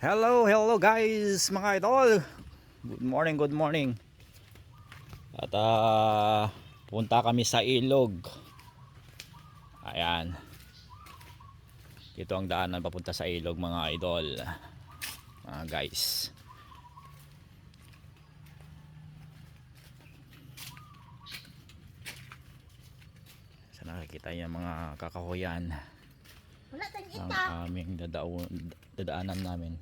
Hello, hello guys, mga idol. Good morning, good morning. At punta kami sa ilog. Ayan. Ito ang daanan papunta sa ilog, mga idol. Mga guys. Sa nakikita niyo mga kakahuyan. Wala tayong Ang ita. aming dadaanan namin.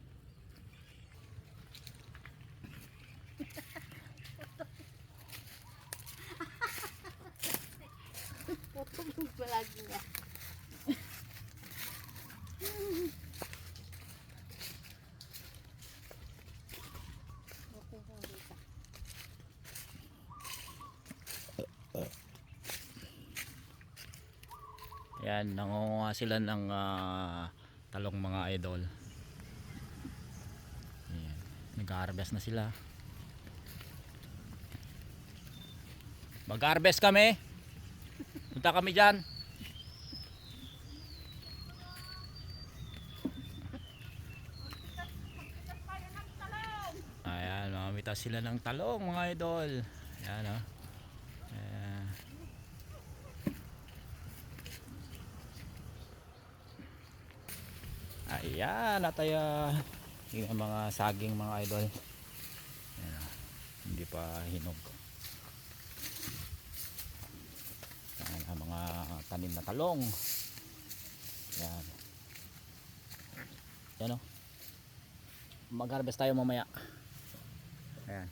Putong palagi niya. Ayan, nangunguha sila ng talong, mga idol. Ayan, nag-harvest na sila. Mag-harvest kami. Punta kami dyan. Ayan, mamamita sila ng talong, mga idol. Ayan, oh. Ayan. Ayan, at yung mga saging, mga idol. Ayan, oh. Hindi pa hinog. Ayan, ang mga tanim na talong. Ayan. Ayan, oh. Mag-harvest tayo mamaya. Ayan.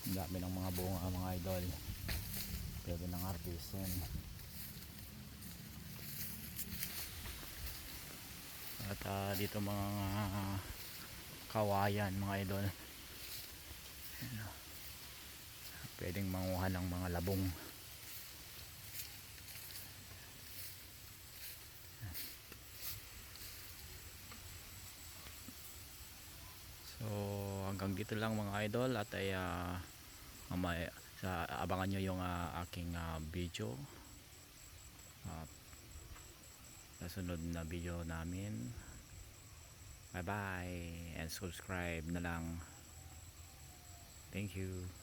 Ang dami ng mga bunga, mga idol. Pwede ng artisan. At dito mga kawayan, mga idol. Ayan, oh. Pwedeng manguha ng mga labong. So hanggang dito lang, mga idol. At mamaya abangan nyo yung aking video sa sunod na video namin. Bye bye and subscribe na lang. Thank you.